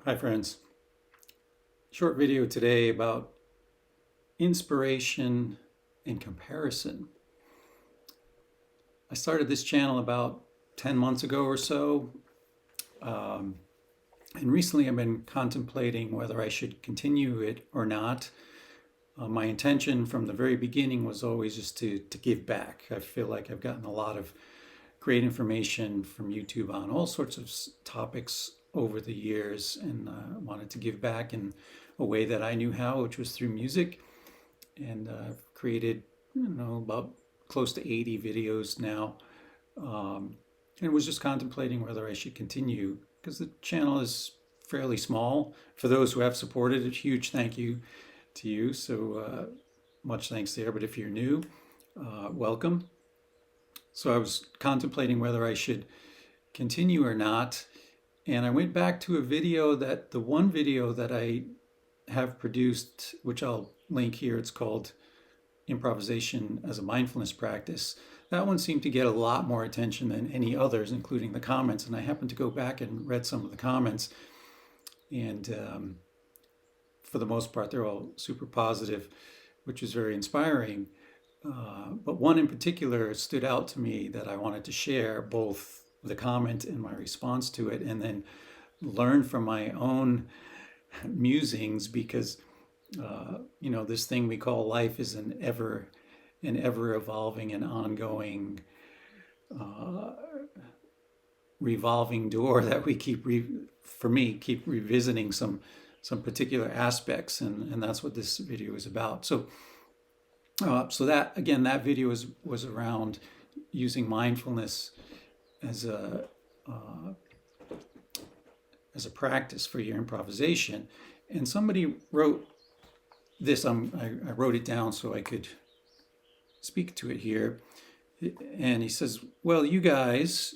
Hi friends. Short video today about inspiration and comparison. I started this channel about 10 months ago or so, and recently I've been contemplating whether I should continue it or not. My intention from the very beginning was always just to give back. I feel like I've gotten a lot of great information from YouTube on all sorts of topics over the years, and wanted to give back in a way that I knew how, which was through music. And I've created, about close to 80 videos now, and was just contemplating whether I should continue because the channel is fairly small. For those who have supported it, huge thank you to you. So much thanks there. But if you're new, welcome. So I was contemplating whether I should continue or not. And I went back to the one video that I have produced, which I'll link here. It's called Improvisation as a Mindfulness Practice. That one seemed to get a lot more attention than any others, including the comments. And I happened to go back and read some of the comments. And for the most part, they're all super positive, which is very inspiring. But one in particular stood out to me that I wanted to share, both the comment and my response to it, and then learn from my own musings, because this thing we call life is an ever evolving and ongoing revolving door that we keep revisiting some particular aspects, and that's what this video is about. So that again, that video was around using mindfulness as a practice for your improvisation. And somebody wrote this. I wrote it down so I could speak to it here. And he says, "Well, you guys,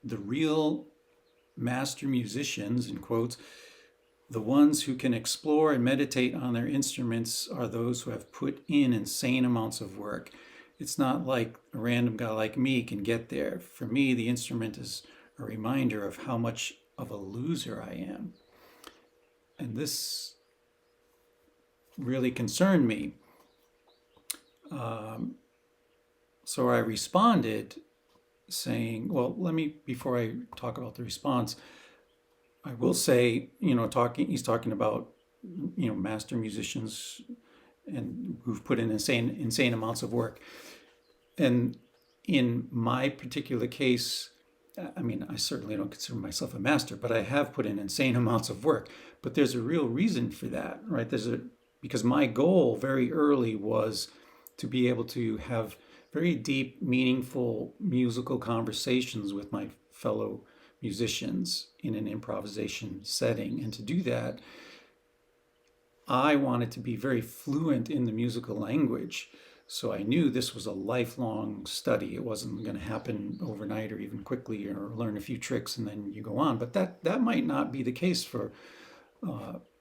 the real master musicians," in quotes, "the ones who can explore and meditate on their instruments are those who have put in insane amounts of work. It's not like a random guy like me can get there. For me, the instrument is a reminder of how much of a loser I am." And this really concerned me. So I responded saying, well, before I talk about the response, I will say, he's talking about, master musicians and who've put in insane amounts of work. And in my particular case, I certainly don't consider myself a master, but I have put in insane amounts of work. But there's a real reason for that, right? Because my goal very early was to be able to have very deep, meaningful musical conversations with my fellow musicians in an improvisation setting. And to do that, I wanted to be very fluent in the musical language. So I knew this was a lifelong study. It wasn't going to happen overnight or even quickly, or learn a few tricks and then you go on. But that might not be the case for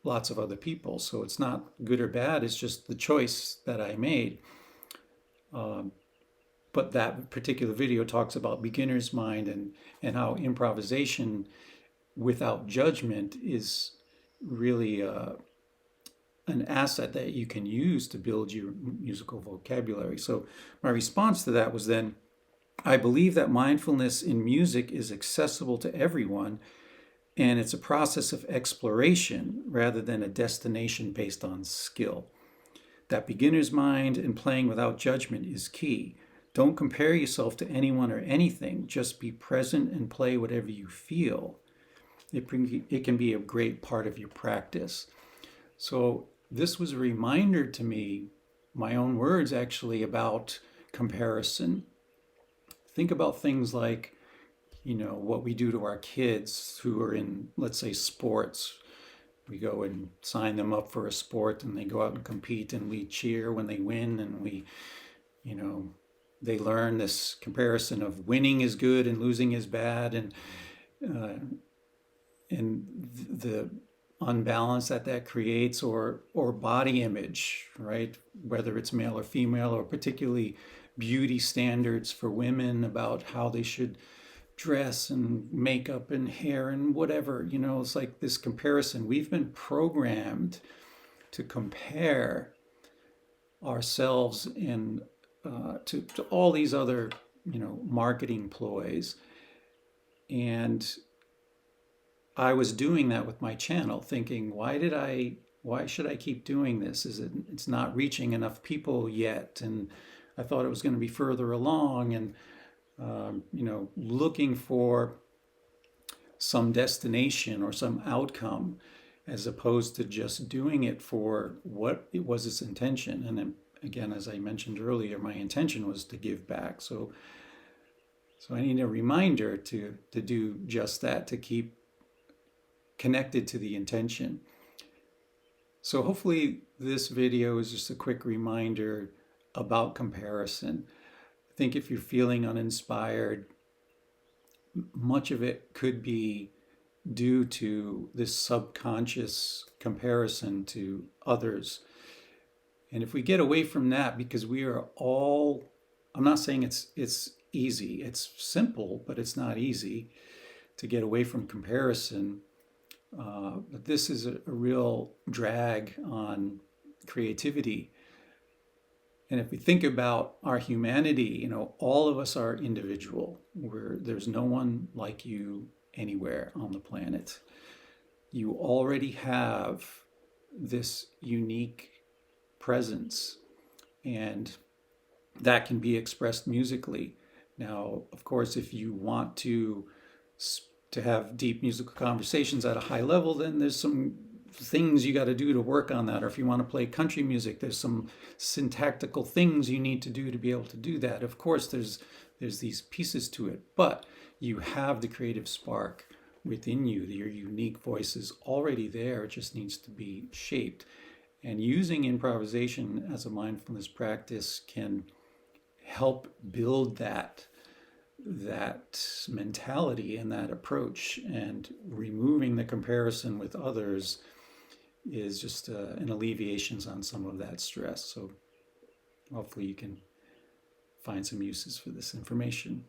lots of other people. So it's not good or bad. It's just the choice that I made. But that particular video talks about beginner's mind and how improvisation without judgment is really an asset that you can use to build your musical vocabulary. So my response to that was then, I believe that mindfulness in music is accessible to everyone, and it's a process of exploration rather than a destination based on skill. That beginner's mind and playing without judgment is key. Don't compare yourself to anyone or anything. Just be present and play whatever you feel. It can be a great part of your practice. So this was a reminder to me, my own words actually, about comparison. Think about things like, what we do to our kids who are in, let's say, sports. We go and sign them up for a sport and they go out and compete, and we cheer when they win, and they learn this comparison of winning is good and losing is bad, and the unbalance that creates, or body image, right? Whether it's male or female, or particularly beauty standards for women about how they should dress and makeup and hair and whatever. It's like this comparison. We've been programmed to compare ourselves in to all these other marketing ploys. And I was doing that with my channel, thinking, why should I keep doing this? It's not reaching enough people yet, and I thought it was going to be further along, and looking for some destination or some outcome, as opposed to just doing it for what it was its intention. And then, again, as I mentioned earlier, my intention was to give back. So I need a reminder to do just that, to keep connected to the intention. So hopefully this video is just a quick reminder about comparison. I think if you're feeling uninspired, much of it could be due to this subconscious comparison to others. And if we get away from that, because we are all, I'm not saying it's easy, it's simple, but it's not easy to get away from comparison. But this is a real drag on creativity. And if we think about our humanity, all of us are individual. There's no one like you anywhere on the planet. You already have this unique presence, and that can be expressed musically. Now, of course, if you want to have deep musical conversations at a high level, then there's some things you got to do to work on that. Or if you want to play country music, there's some syntactical things you need to do to be able to do that. Of course, there's these pieces to it, but you have the creative spark within you. Your unique voice is already there. It just needs to be shaped. And using improvisation as a mindfulness practice can help build that mentality and that approach. And removing the comparison with others is just an alleviation on some of that stress. So hopefully you can find some uses for this information.